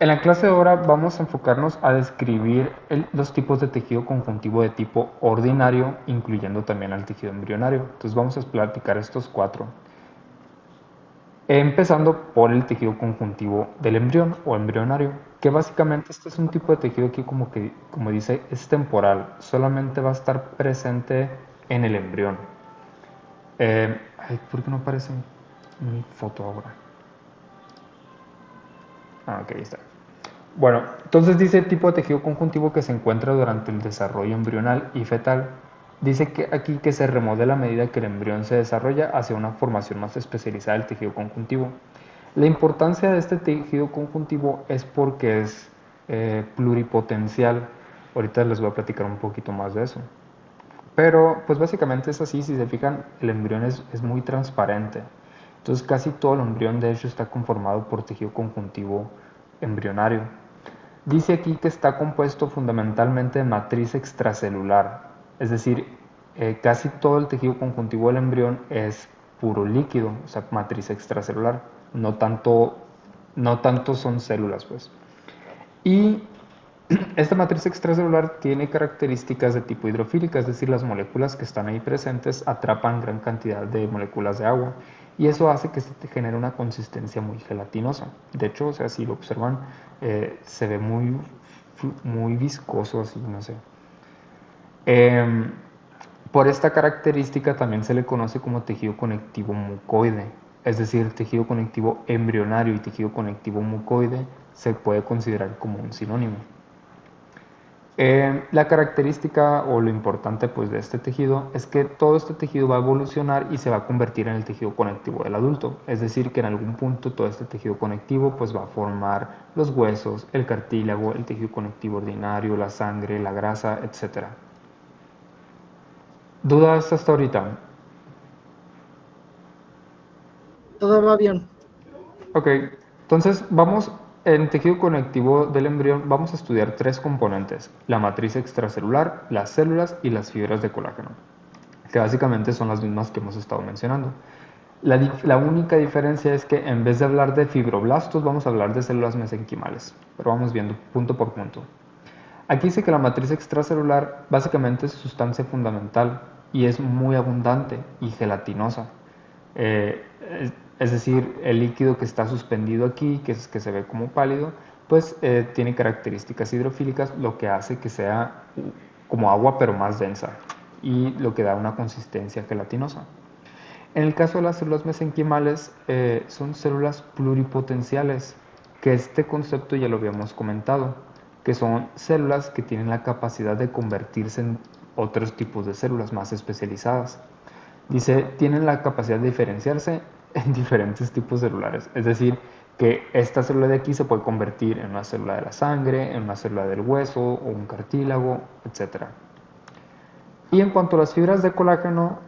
En la clase de ahora vamos a enfocarnos a describir los tipos de tejido conjuntivo de tipo ordinario, incluyendo también al tejido embrionario. Entonces vamos a platicar estos cuatro. Empezando por el tejido conjuntivo del embrión o embrionario, que básicamente este es un tipo de tejido que como dice, es temporal, solamente va a estar presente en el embrión. ¿Por qué no aparece mi foto ahora? Ok, ahí está. Bueno, entonces dice tipo de tejido conjuntivo que se encuentra durante el desarrollo embrional y fetal. Dice que aquí que se remodela a medida que el embrión se desarrolla hacia una formación más especializada del tejido conjuntivo. La importancia de este tejido conjuntivo es porque es pluripotencial. Ahorita les voy a platicar un poquito más de eso. Pero pues básicamente es así, si se fijan, el embrión es muy transparente. Entonces casi todo el embrión de hecho está conformado por tejido conjuntivo embrionario. Dice aquí que está compuesto fundamentalmente de matriz extracelular, es decir, casi todo el tejido conjuntivo del embrión es puro líquido, o sea, matriz extracelular, no tanto son células, pues. Y esta matriz extracelular tiene características de tipo hidrofílica, es decir, las moléculas que están ahí presentes atrapan gran cantidad de moléculas de agua y eso hace que se te genere una consistencia muy gelatinosa. De hecho, o sea, si lo observan, se ve muy viscoso, así, no sé. Eh, por esta característica también se le conoce como tejido conectivo mucoide, es decir, tejido conectivo embrionario y tejido conectivo mucoide se puede considerar como un sinónimo. La característica o lo importante pues, de este tejido es que todo este tejido va a evolucionar y se va a convertir en el tejido conectivo del adulto. Es decir, que en algún punto todo este tejido conectivo pues, va a formar los huesos, el cartílago, el tejido conectivo ordinario, la sangre, la grasa, etc. ¿Dudas hasta ahorita? Todo va bien. Ok, entonces vamos en tejido conectivo del embrión, vamos a estudiar tres componentes: la matriz extracelular, las células y las fibras de colágeno, que básicamente son las mismas que hemos estado mencionando. La única diferencia es que en vez de hablar de fibroblastos, vamos a hablar de células mesenquimales, pero vamos viendo punto por punto. Aquí dice que la matriz extracelular básicamente es sustancia fundamental y es muy abundante y gelatinosa. Eh, es decir, el líquido que está suspendido aquí, que se ve como pálido, pues tiene características hidrofílicas, lo que hace que sea como agua pero más densa y lo que da una consistencia gelatinosa. En el caso de las células mesenquimales, son células pluripotenciales, que este concepto ya lo habíamos comentado, que son células que tienen la capacidad de convertirse en otros tipos de células más especializadas. Dice, tienen la capacidad de diferenciarse en diferentes tipos celulares, es decir, que esta célula de aquí se puede convertir en una célula de la sangre, en una célula del hueso o un cartílago, etc. Y en cuanto a las fibras de colágeno,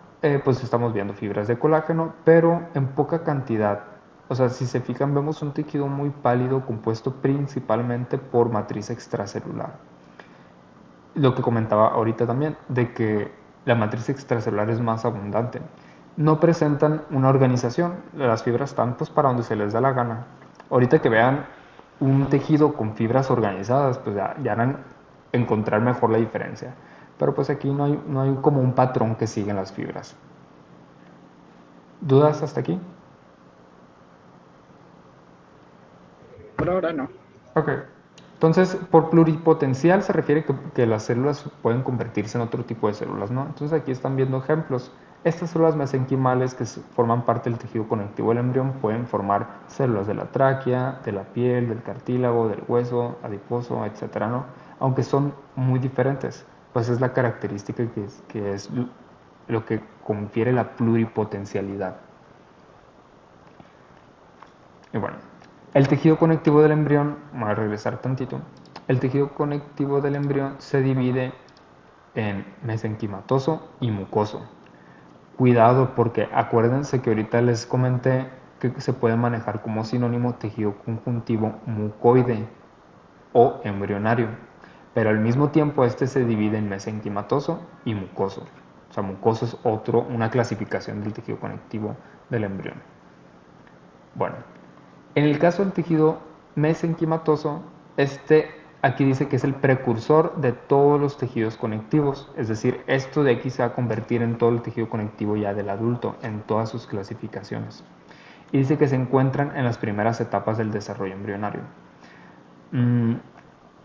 pues estamos viendo fibras de colágeno, pero en poca cantidad. O sea, si se fijan, vemos un tejido muy pálido compuesto principalmente por matriz extracelular. Lo que comentaba ahorita también, de que la matriz extracelular es más abundante. No presentan una organización, las fibras están pues para donde se les da la gana. Ahorita que vean un tejido con fibras organizadas, pues ya van a encontrar mejor la diferencia. Pero pues aquí no hay como un patrón que siguen las fibras. ¿Dudas hasta aquí? Por ahora no. Ok. Entonces, por pluripotencial se refiere que las células pueden convertirse en otro tipo de células, ¿no? Entonces aquí están viendo ejemplos. Estas células mesenquimales que forman parte del tejido conectivo del embrión pueden formar células de la tráquea, de la piel, del cartílago, del hueso, adiposo, etcétera, ¿no? Aunque son muy diferentes, pues es la característica que es lo que confiere la pluripotencialidad. Y bueno, el tejido conectivo del embrión, voy a regresar tantito, el tejido conectivo del embrión se divide en mesenquimatoso y mucoso. Cuidado porque acuérdense que ahorita les comenté que se puede manejar como sinónimo tejido conjuntivo mucoide o embrionario, pero al mismo tiempo este se divide en mesenquimatoso y mucoso. O sea, mucoso es una clasificación del tejido conectivo del embrión. Bueno, en el caso del tejido mesenquimatoso, aquí dice que es el precursor de todos los tejidos conectivos, es decir, esto de aquí se va a convertir en todo el tejido conectivo ya del adulto, en todas sus clasificaciones. Y dice que se encuentran en las primeras etapas del desarrollo embrionario.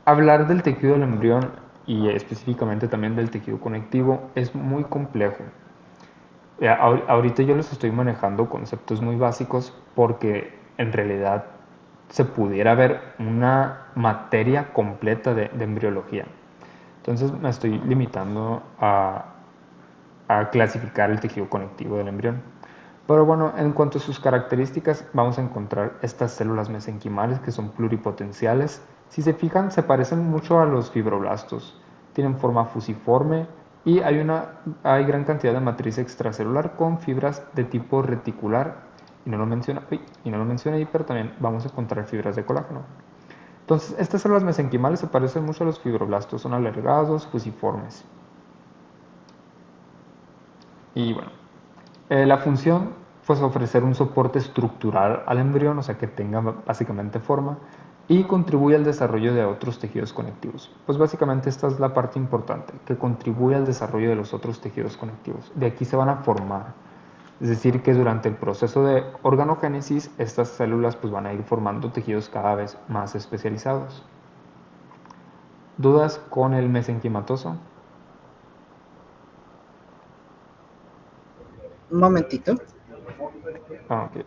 Hablar del tejido del embrión y específicamente también del tejido conectivo es muy complejo. Ahorita yo les estoy manejando conceptos muy básicos porque en realidad se pudiera ver una materia completa de embriología. Entonces me estoy limitando a clasificar el tejido conectivo del embrión. Pero bueno, en cuanto a sus características, vamos a encontrar estas células mesenquimales que son pluripotenciales. Si se fijan, se parecen mucho a los fibroblastos. Tienen forma fusiforme y hay gran cantidad de matriz extracelular con fibras de tipo reticular. Y no lo mencioné ahí, pero también vamos a encontrar fibras de colágeno. Entonces, estas células mesenquimales se parecen mucho a los fibroblastos, son alargados, fusiformes. Y bueno, la función pues ofrecer un soporte estructural al embrión, o sea que tenga básicamente forma, y contribuye al desarrollo de otros tejidos conectivos. Pues básicamente esta es la parte importante, que contribuye al desarrollo de los otros tejidos conectivos. De aquí se van a formar. Es decir, que durante el proceso de organogénesis, estas células pues van a ir formando tejidos cada vez más especializados. ¿Dudas con el mesenquimatoso? Un momentito. Ok.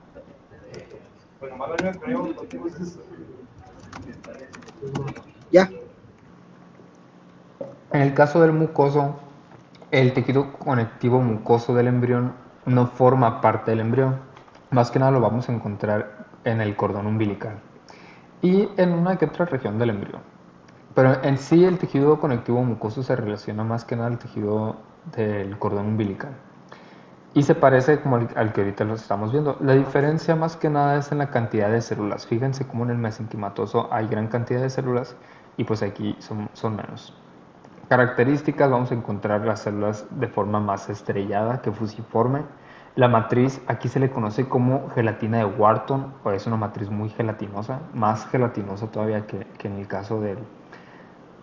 Ya. En el caso del mucoso, el tejido conectivo mucoso del embrión no forma parte del embrión. Más que nada lo vamos a encontrar en el cordón umbilical y en una que otra región del embrión. Pero en sí el tejido conectivo mucoso se relaciona más que nada al tejido del cordón umbilical. Y se parece como al que ahorita lo estamos viendo. La diferencia más que nada es en la cantidad de células. Fíjense cómo en el mesenquimatoso hay gran cantidad de células y pues aquí son menos. Características, vamos a encontrar las células de forma más estrellada que fusiforme. La matriz aquí se le conoce como gelatina de Wharton, o es una matriz muy gelatinosa, más gelatinosa todavía que en el caso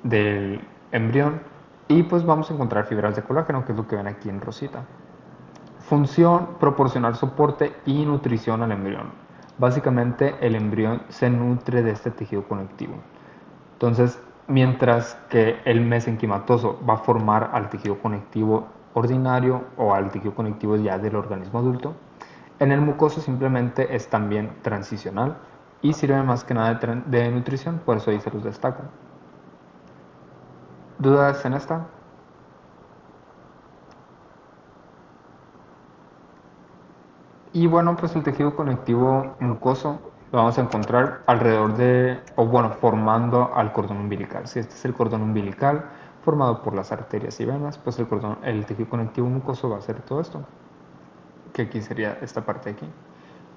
del embrión. Y pues vamos a encontrar fibras de colágeno, que es lo que ven aquí en rosita. Función, proporcionar soporte y nutrición al embrión. Básicamente el embrión se nutre de este tejido conectivo. Entonces, mientras que el mesenquimatoso va a formar al tejido conectivo ordinario o al tejido conectivo ya del organismo adulto, en el mucoso simplemente es también transicional y sirve más que nada de nutrición, por eso ahí se los destaco. ¿Dudas en esta? Y bueno, pues el tejido conectivo mucoso lo vamos a encontrar alrededor formando al cordón umbilical. Si este es el cordón umbilical formado por las arterias y venas, pues el tejido conectivo mucoso va a ser todo esto, que aquí sería esta parte de aquí.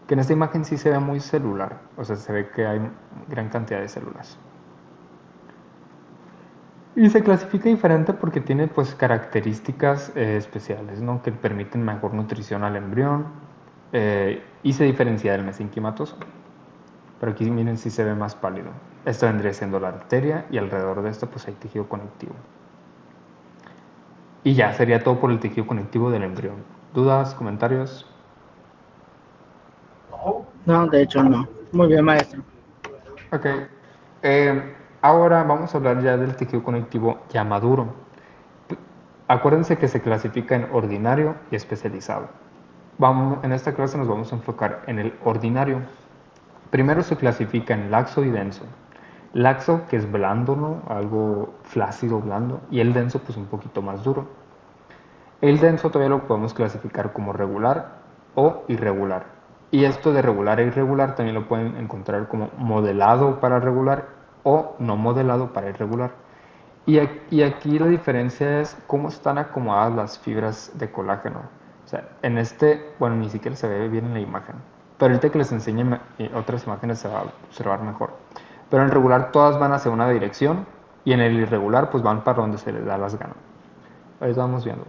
Que en esta imagen sí se ve muy celular, o sea, se ve que hay gran cantidad de células. Y se clasifica diferente porque tiene pues características especiales, ¿no? Que permiten mejor nutrición al embrión y se diferencia del mesenquimatoso. Pero aquí miren si se ve más pálido. Esto vendría siendo la arteria y alrededor de esto pues hay tejido conectivo. Y ya, sería todo por el tejido conectivo del embrión. ¿Dudas, comentarios? No, de hecho no. Muy bien, maestro. Ok. Ahora vamos a hablar ya del tejido conectivo ya maduro. Acuérdense que se clasifica en ordinario y especializado. En esta clase nos vamos a enfocar en el ordinario. Primero se clasifica en laxo y denso. Laxo, que es blando, ¿no? Algo flácido, blando, y el denso, pues un poquito más duro. El denso todavía lo podemos clasificar como regular o irregular. Y esto de regular e irregular también lo pueden encontrar como modelado para regular o no modelado para irregular. Y aquí la diferencia es cómo están acomodadas las fibras de colágeno. O sea, bueno, ni siquiera se ve bien en la imagen. Pero ahorita que les enseñe otras imágenes se va a observar mejor. Pero en el regular todas van hacia una dirección y en el irregular pues van para donde se les da las ganas. Ahí vamos viendo.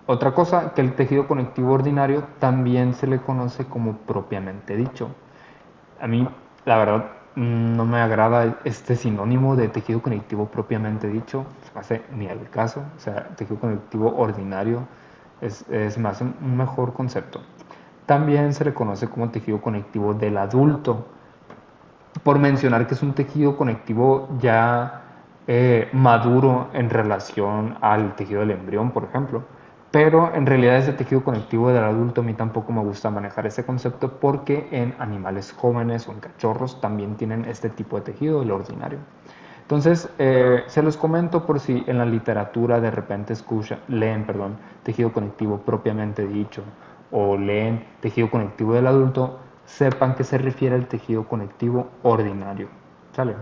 Otra cosa, que el tejido conectivo ordinario también se le conoce como propiamente dicho. A mí, la verdad, no me agrada este sinónimo de tejido conectivo propiamente dicho, se me hace ni al caso, o sea, tejido conectivo ordinario es más un mejor concepto. También se le conoce como tejido conectivo del adulto, por mencionar que es un tejido conectivo ya maduro en relación al tejido del embrión, por ejemplo. Pero en realidad ese tejido conectivo del adulto a mí tampoco me gusta manejar ese concepto porque en animales jóvenes o en cachorros también tienen este tipo de tejido, el ordinario. Entonces, se los comento por si en la literatura de repente leen, perdón, tejido conectivo propiamente dicho o leen tejido conectivo del adulto, sepan que se refiere al tejido conectivo ordinario. ¿Sale?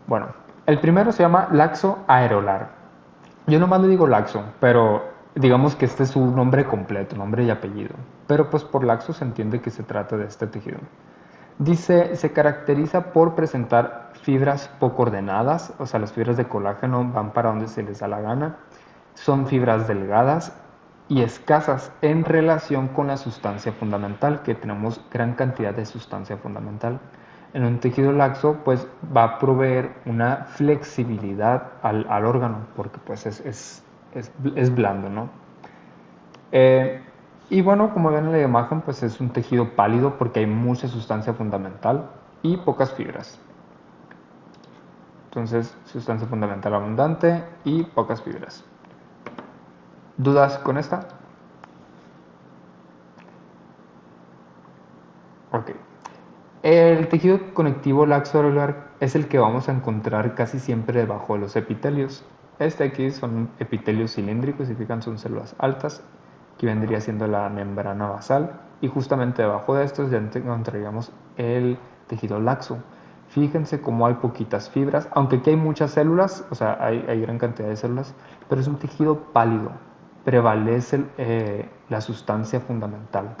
Bueno, el primero se llama laxo aerolar. Yo nomás le digo laxo, pero digamos que este es su nombre completo, nombre y apellido. Pero pues por laxo se entiende que se trata de este tejido. Dice, se caracteriza por presentar fibras poco ordenadas, o sea, las fibras de colágeno van para donde se les da la gana. Son fibras delgadas y escasas en relación con la sustancia fundamental, que tenemos gran cantidad de sustancia fundamental. En un tejido laxo, pues va a proveer una flexibilidad al órgano, porque pues es blando, ¿no? Eh, y bueno, como ven en la imagen, pues es un tejido pálido porque hay mucha sustancia fundamental y pocas fibras. Entonces, sustancia fundamental abundante y pocas fibras. ¿Dudas con esta? Ok. El tejido conectivo laxo areolar es el que vamos a encontrar casi siempre debajo de los epitelios. Este aquí son epitelios cilíndricos, si fijan son células altas, que vendría siendo la membrana basal, y justamente debajo de estos ya encontraríamos el tejido laxo. Fíjense cómo hay poquitas fibras, aunque aquí hay muchas células, o sea, hay gran cantidad de células, pero es un tejido pálido, prevalece la sustancia fundamental.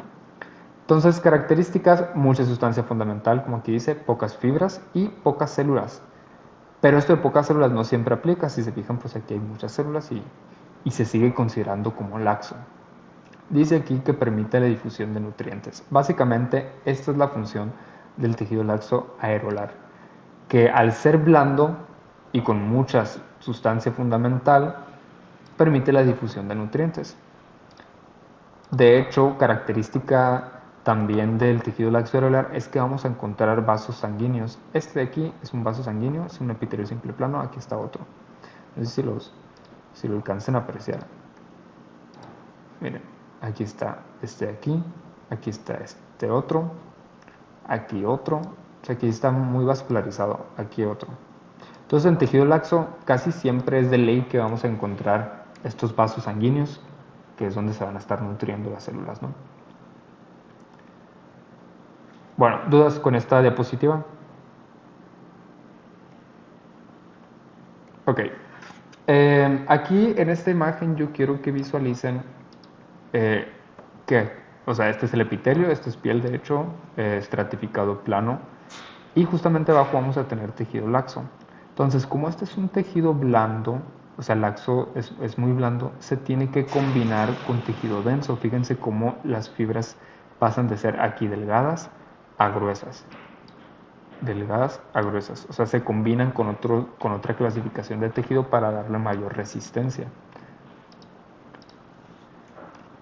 Entonces, características, mucha sustancia fundamental, como aquí dice, pocas fibras y pocas células. Pero esto de pocas células no siempre aplica, si se fijan, pues aquí hay muchas células y se sigue considerando como laxo. Dice aquí que permite la difusión de nutrientes. Básicamente, esta es la función del tejido laxo aerolar, que al ser blando y con mucha sustancia fundamental, permite la difusión de nutrientes. De hecho, característica también del tejido laxo areolar es que vamos a encontrar vasos sanguíneos. Este de aquí es un vaso sanguíneo, es un epitelio simple plano, aquí está otro. No sé si lo alcancen a apreciar. Miren, aquí está este de aquí está este otro, aquí otro, o sea, aquí está muy vascularizado, aquí otro. Entonces en tejido laxo casi siempre es de ley que vamos a encontrar estos vasos sanguíneos, que es donde se van a estar nutriendo las células, ¿no? Bueno, ¿dudas con esta diapositiva? Ok. Aquí en esta imagen yo quiero que visualicen eh, que, o sea, este es el epitelio, este es piel de hecho, estratificado plano, y justamente abajo vamos a tener tejido laxo. Entonces, como este es un tejido blando, o sea, laxo es muy blando, se tiene que combinar con tejido denso. Fíjense cómo las fibras pasan de ser aquí delgadas a gruesas. Delgadas a gruesas, o sea, se combinan con otra clasificación de tejido para darle mayor resistencia.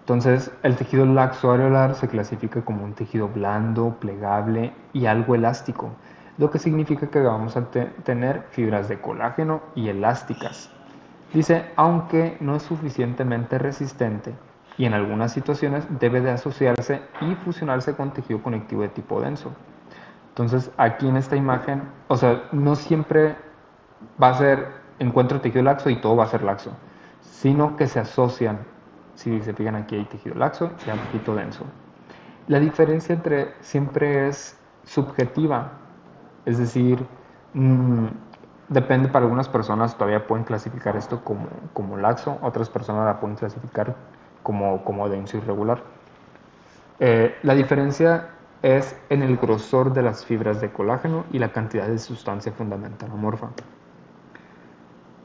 Entonces, el tejido laxo areolar se clasifica como un tejido blando, plegable y algo elástico, lo que significa que vamos a tener fibras de colágeno y elásticas. Dice, aunque no es suficientemente resistente y en algunas situaciones debe de asociarse y fusionarse con tejido conectivo de tipo denso. Entonces, aquí en esta imagen, o sea, no siempre va a ser encuentro tejido laxo y todo va a ser laxo, sino que se asocian. Si se fijan aquí hay tejido laxo y hay tejido denso. La diferencia entre siempre es subjetiva, es decir, depende para algunas personas todavía pueden clasificar esto como laxo, otras personas la pueden clasificar como denso irregular. La diferencia es en el grosor de las fibras de colágeno y la cantidad de sustancia fundamental amorfa.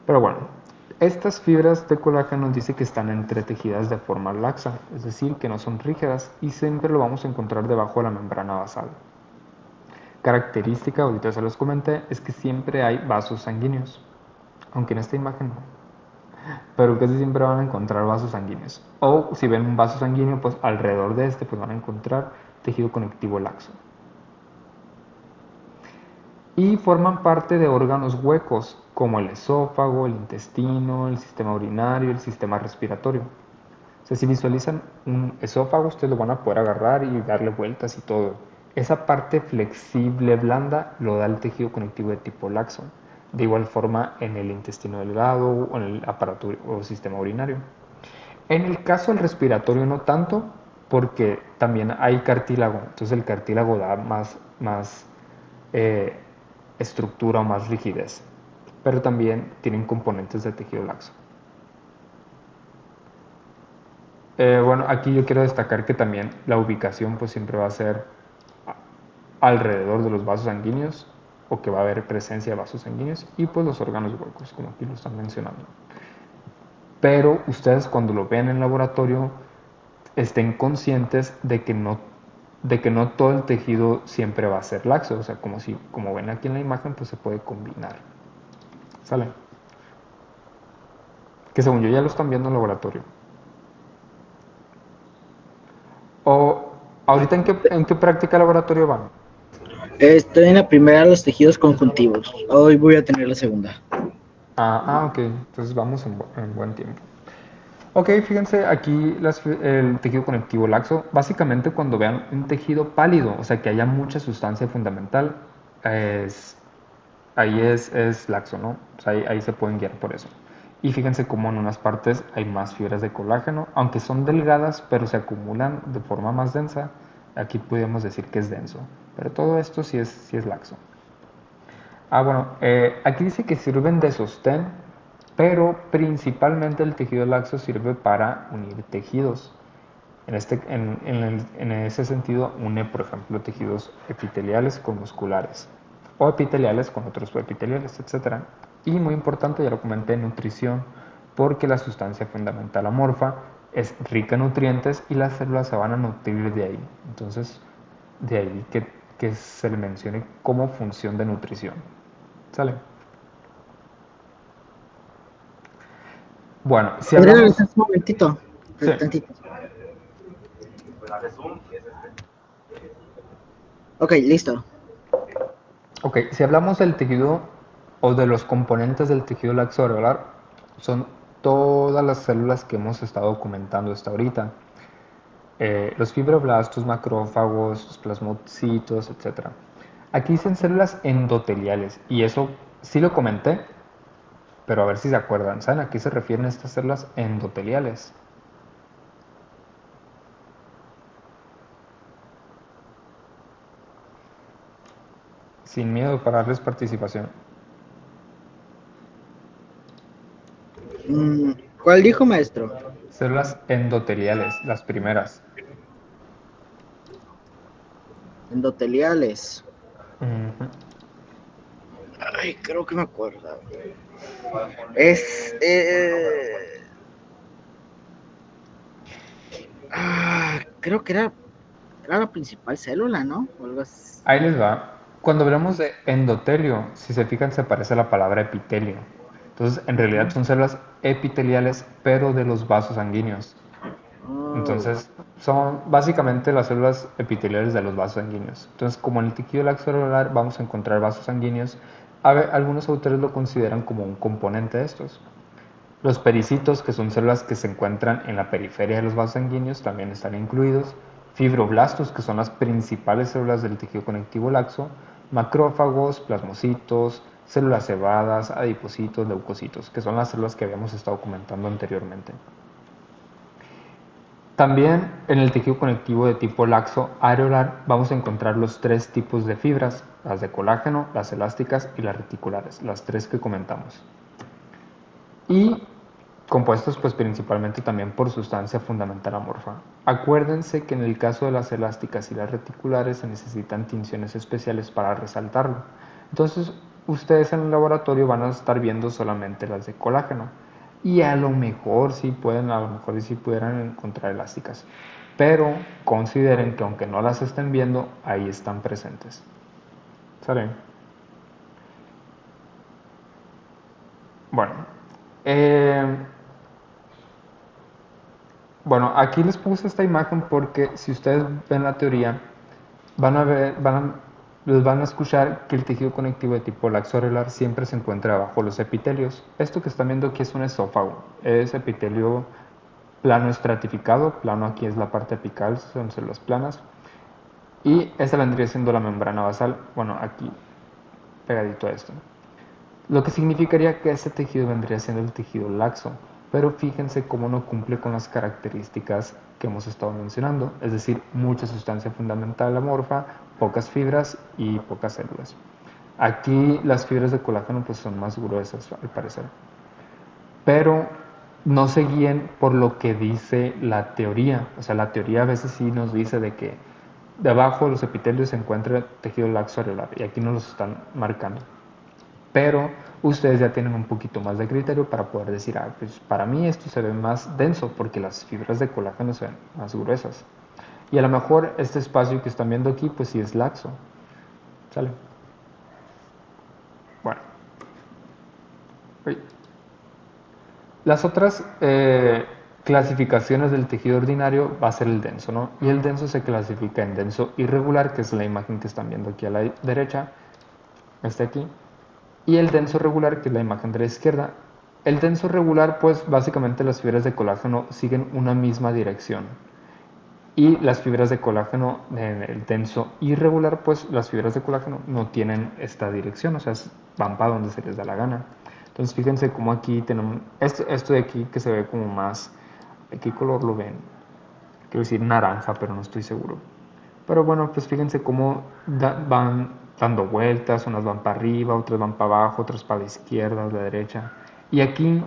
Pero bueno, estas fibras de colágeno dice que están entretejidas de forma laxa, es decir, que no son rígidas y siempre lo vamos a encontrar debajo de la membrana basal. característica, ahorita se los comenté, es que siempre hay vasos sanguíneos, aunque en esta imagen no, pero casi siempre van a encontrar vasos sanguíneos. O si ven un vaso sanguíneo, pues alrededor de este pues van a encontrar tejido conectivo laxo. Y forman parte de órganos huecos, como el esófago, el intestino, el sistema urinario, el sistema respiratorio. O sea, si visualizan un esófago, ustedes lo van a poder agarrar y darle vueltas y todo. Esa parte flexible, blanda, lo da el tejido conectivo de tipo laxo. De igual forma en el intestino delgado o en el aparato o sistema urinario. En el caso del respiratorio no tanto, porque también hay cartílago. Entonces el cartílago da más eh, estructura o más rigidez. Pero también tienen componentes de tejido laxo. Bueno, aquí yo quiero destacar que también la ubicación pues siempre va a ser alrededor de los vasos sanguíneos o que va a haber presencia de vasos sanguíneos y pues los órganos huecos, como aquí lo están mencionando. Pero ustedes cuando lo vean en laboratorio estén conscientes de que no todo el tejido siempre va a ser laxo, o sea, como ven aquí en la imagen, pues se puede combinar. ¿Sale? Que según yo ya lo están viendo en laboratorio. O ahorita en qué práctica laboratorio van. Estoy en la primera, los tejidos conjuntivos. Hoy voy a tener la segunda. Ok, entonces vamos en buen tiempo. Ok, fíjense aquí el tejido conectivo laxo. Básicamente cuando vean un tejido pálido, o sea que haya mucha sustancia fundamental, es, ahí es laxo, ¿no? O sea, ahí se pueden guiar por eso. Y fíjense cómo en unas partes hay más fibras de colágeno, aunque son delgadas, pero se acumulan de forma más densa. Aquí podemos decir que es denso, pero todo esto sí es laxo. Bueno, aquí dice que sirven de sostén, pero principalmente el tejido laxo sirve para unir tejidos. En ese sentido, une, por ejemplo, tejidos epiteliales con musculares o epiteliales con otros epiteliales, etc. Y muy importante, ya lo comenté, nutrición, porque la sustancia fundamental amorfa es rica en nutrientes y las células se van a nutrir de ahí. Entonces, de ahí que se le mencione como función de nutrición. ¿Sale? Bueno, si ¿Podría hablamos... regresar un momentito? Sí, Tantito. Ok, listo. ok, si hablamos del tejido o de los componentes del tejido laxo areolar, son todas las células que hemos estado comentando hasta ahorita. Los fibroblastos, macrófagos, los plasmocitos, etc. Aquí dicen células endoteliales, y eso sí lo comenté, pero a ver si se acuerdan. ¿Saben a qué se refieren estas células endoteliales? Sin miedo para darles participación. Mm, ¿Cuál dijo, maestro? Células endoteliales, las primeras. Endoteliales. Ujú. Ay, creo que me acuerdo. Es. Creo que era la principal célula, ¿no? O algo así. Ahí les va. Cuando hablamos de endotelio, si se fijan, se parece a la palabra epitelio. Entonces, en realidad son células epiteliales, pero de los vasos sanguíneos. Oh, Entonces, son básicamente las células epiteliales de los vasos sanguíneos. Entonces, como en el tejido laxo-areolar vamos a encontrar vasos sanguíneos, algunos autores lo consideran como un componente de estos. Los pericitos, que son células que se encuentran en la periferia de los vasos sanguíneos, también están incluidos. Fibroblastos, que son las principales células del tejido conectivo laxo. Macrófagos, plasmocitos, células cebadas, adipocitos, leucocitos, que son las células que habíamos estado comentando anteriormente. También en el tejido conectivo de tipo laxo areolar vamos a encontrar los tres tipos de fibras, las de colágeno, las elásticas y las reticulares, las tres que comentamos. Y compuestos pues principalmente también por sustancia fundamental amorfa. Acuérdense que en el caso de las elásticas y las reticulares se necesitan tinciones especiales para resaltarlo. Entonces ustedes en el laboratorio van a estar viendo solamente las de colágeno y a lo mejor sí pudieran encontrar elásticas, pero consideren que aunque no las estén viendo, ahí están presentes. ¿Sale? Bueno, eh, bueno, aquí les puse esta imagen porque si ustedes ven la teoría, van a ver, les van a escuchar que el tejido conectivo de tipo laxo-areolar siempre se encuentra bajo los epitelios. Esto que están viendo aquí es un esófago, es epitelio plano estratificado, plano aquí es la parte apical, son células planas, y esta vendría siendo la membrana basal, bueno, aquí pegadito a esto. Lo que significaría que este tejido vendría siendo el tejido laxo, pero fíjense cómo no cumple con las características que hemos estado mencionando, es decir, mucha sustancia fundamental amorfa, pocas fibras y pocas células. Aquí las fibras de colágeno pues son más gruesas al parecer, pero no se guíen por lo que dice la teoría, o sea, la teoría a veces sí nos dice de que debajo de los epitelios se encuentra tejido laxo areolar y aquí nos los están marcando. Pero ustedes ya tienen un poquito más de criterio para poder decir, ah, pues para mí esto se ve más denso porque las fibras de colágeno se ven más gruesas. Y a lo mejor este espacio que están viendo aquí, pues sí es laxo. ¿Sale? Bueno. Las otras clasificaciones del tejido ordinario va a ser el denso, ¿no? Y el denso se clasifica en denso irregular, que es la imagen que están viendo aquí a la derecha, este aquí, y el denso regular, que es la imagen de la izquierda. El denso regular, pues básicamente las fibras de colágeno siguen una misma dirección. Y las fibras de colágeno en el denso irregular, pues las fibras de colágeno no tienen esta dirección, o sea, van para donde se les da la gana. Entonces fíjense cómo aquí tenemos esto de aquí que se ve como más, ¿de qué color lo ven? Quiero decir naranja, pero no estoy seguro. Pero bueno, pues fíjense cómo van dando vueltas, unas van para arriba, otras van para abajo, otras para la izquierda, la derecha. Y aquí,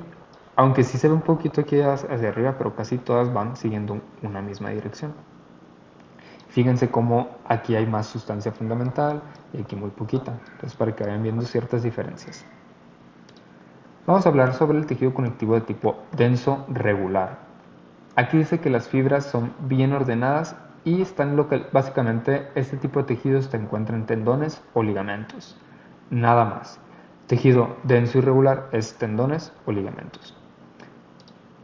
aunque sí se ve un poquito aquí hacia arriba, pero casi todas van siguiendo una misma dirección. Fíjense cómo aquí hay más sustancia fundamental y aquí muy poquita. Entonces, para que vayan viendo ciertas diferencias. Vamos a hablar sobre el tejido conectivo de tipo denso regular. Aquí dice que las fibras son bien ordenadas y están básicamente este tipo de tejidos se encuentra en tendones o ligamentos. Nada más. Tejido denso irregular es tendones o ligamentos.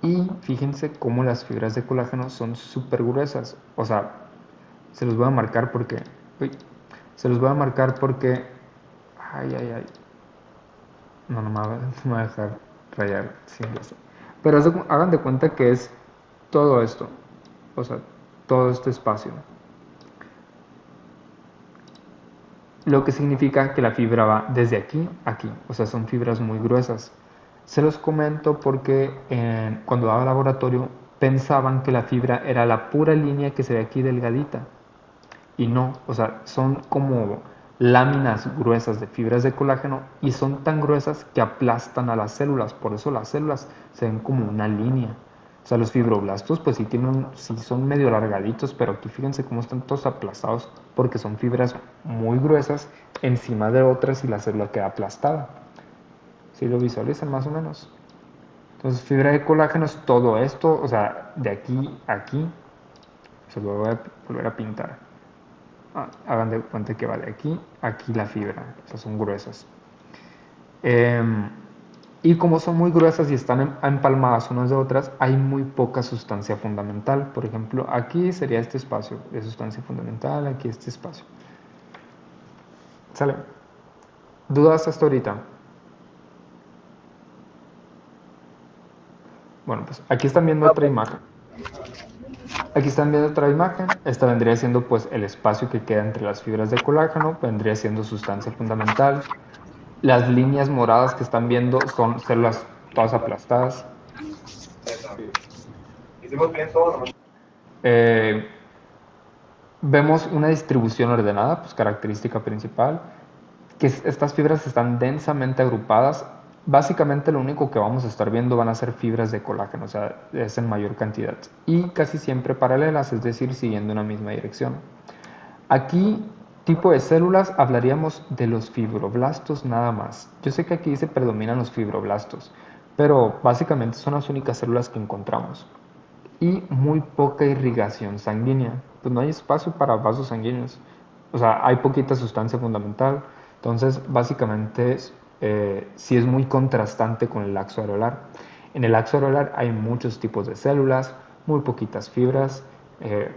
Y fíjense cómo las fibras de colágeno son súper gruesas. O sea, se los voy a marcar porque... Uy, se los voy a marcar porque... Ay, ay, ay. No, no me va a dejar rayar sin eso. Pero hagan de cuenta que es todo esto. O sea, todo este espacio. Lo que significa que la fibra va desde aquí a aquí. O sea, son fibras muy gruesas. Se los comento porque cuando daba laboratorio pensaban que la fibra era la pura línea que se ve aquí delgadita. Y no, o sea, son como láminas gruesas de fibras de colágeno y son tan gruesas que aplastan a las células. Por eso las células se ven como una línea. O sea, los fibroblastos pues sí son medio alargaditos, pero aquí fíjense cómo están todos aplastados porque son fibras muy gruesas encima de otras y la célula queda aplastada. ¿Sí lo visualizan más o menos? Entonces, fibra de colágeno es todo esto, o sea, de aquí a aquí. Se lo voy a volver a pintar. Hagan de cuenta que va de aquí a aquí la fibra, o sea, son gruesas. Y como son muy gruesas y están empalmadas unas de otras, hay muy poca sustancia fundamental. Por ejemplo, aquí sería este espacio de sustancia fundamental, aquí este espacio. ¿Sale? ¿Dudas hasta ahorita? Bueno, pues aquí están viendo otra imagen. Aquí están viendo otra imagen. Esta vendría siendo pues el espacio que queda entre las fibras de colágeno, vendría siendo sustancia fundamental. Las líneas moradas que están viendo son células todas aplastadas. Vemos una distribución ordenada, pues característica principal, que estas fibras están densamente agrupadas. Básicamente lo único que vamos a estar viendo van a ser fibras de colágeno, o sea, es en mayor cantidad. Y casi siempre paralelas, es decir, siguiendo una misma dirección. Aquí, tipo de células, hablaríamos de los fibroblastos nada más. Yo sé que aquí dice predominan los fibroblastos, pero básicamente son las únicas células que encontramos. Y muy poca irrigación sanguínea. Pues no hay espacio para vasos sanguíneos. O sea, hay poquita sustancia fundamental. Entonces, básicamente, sí es muy contrastante con el laxo areolar. En el laxo areolar hay muchos tipos de células, muy poquitas fibras,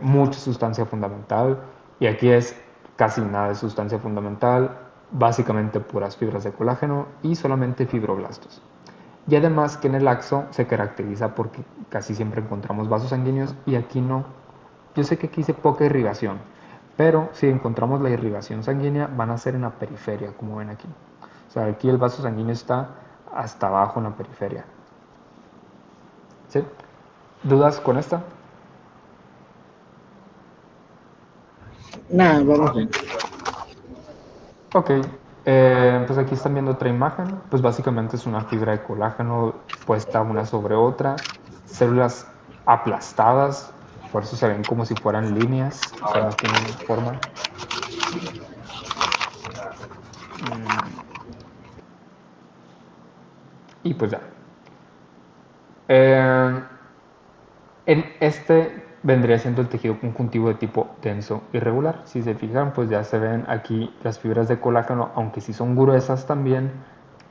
mucha sustancia fundamental, y aquí es casi nada de sustancia fundamental, básicamente puras fibras de colágeno y solamente fibroblastos. Y además que en el laxo se caracteriza porque casi siempre encontramos vasos sanguíneos y aquí no. Yo sé que aquí hice poca irrigación, pero si encontramos la irrigación sanguínea van a ser en la periferia, como ven aquí. O sea, aquí el vaso sanguíneo está hasta abajo en la periferia. ¿Sí? ¿Dudas con esta? Nada, vamos bien. Ok, pues aquí están viendo otra imagen, pues básicamente es una fibra de colágeno puesta una sobre otra, células aplastadas, por eso se ven como si fueran líneas, o sea, no tienen forma. Y pues ya. Eh, en este vendría siendo el tejido conjuntivo de tipo denso irregular. Si se fijan, pues ya se ven aquí las fibras de colágeno, aunque sí son gruesas también,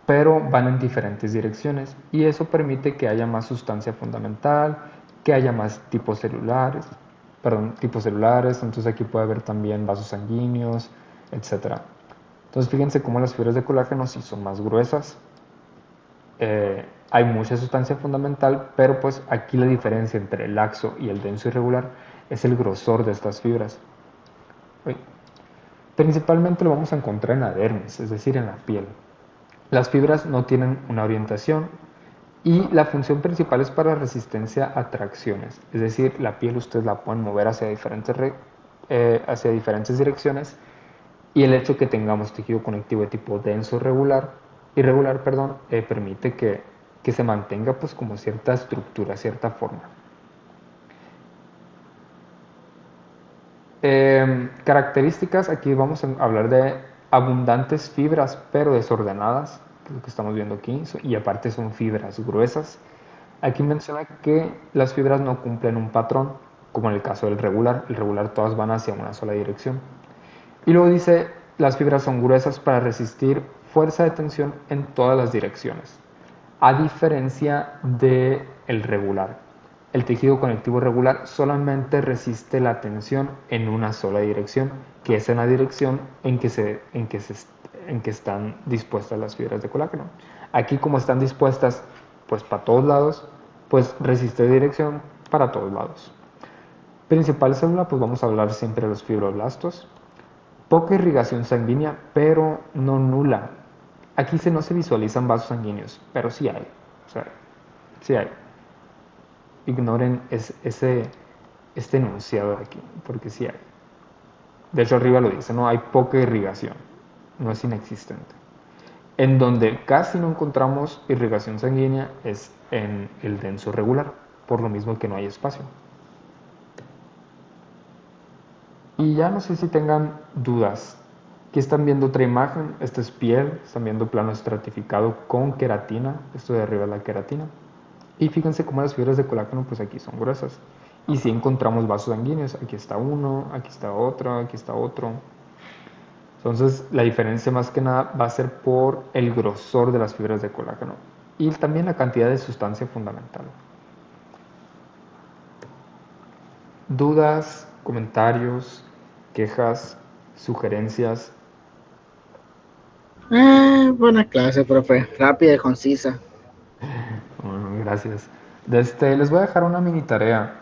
pero van en diferentes direcciones y eso permite que haya más sustancia fundamental, que haya más tipos celulares, entonces aquí puede haber también vasos sanguíneos, etcétera. Entonces fíjense cómo las fibras de colágeno sí son más gruesas, hay mucha sustancia fundamental, pero pues aquí la diferencia entre el laxo y el denso irregular es el grosor de estas fibras. Principalmente lo vamos a encontrar en la dermis, es decir, en la piel. Las fibras no tienen una orientación y la función principal es para resistencia a tracciones, es decir, la piel ustedes la pueden mover hacia diferentes direcciones y el hecho que tengamos tejido conectivo de tipo denso irregular, permite que se mantenga pues como cierta estructura, cierta forma. Características, aquí vamos a hablar de abundantes fibras pero desordenadas, que es lo que estamos viendo aquí, y aparte son fibras gruesas. Aquí menciona que las fibras no cumplen un patrón, como en el caso del regular. El regular todas van hacia una sola dirección. Y luego dice, las fibras son gruesas para resistir fuerza de tensión en todas las direcciones, a diferencia del regular. El tejido conectivo regular solamente resiste la tensión en una sola dirección, que es en la dirección en que están dispuestas las fibras de colágeno. Aquí como están dispuestas pues para todos lados, pues resiste dirección para todos lados. Principal célula, pues vamos a hablar siempre de los fibroblastos. Poca irrigación sanguínea, pero no nula. Aquí no se visualizan vasos sanguíneos, pero sí hay. O sea, sí hay. Ignoren este enunciado de aquí, porque sí hay. De hecho, arriba lo dice, no hay poca irrigación, no es inexistente. En donde casi no encontramos irrigación sanguínea es en el denso regular, por lo mismo que no hay espacio. Y ya no sé si tengan dudas. Aquí están viendo otra imagen, esta es piel, están viendo plano estratificado con queratina, esto de arriba es la queratina. Y fíjense cómo las fibras de colágeno pues aquí son gruesas. Y si encontramos vasos sanguíneos, aquí está uno, aquí está otro, aquí está otro. Entonces la diferencia más que nada va a ser por el grosor de las fibras de colágeno y también la cantidad de sustancia fundamental. ¿Dudas, comentarios, quejas, sugerencias? Buena clase, profe. Rápida y concisa. Bueno, gracias. Les voy a dejar una mini tarea.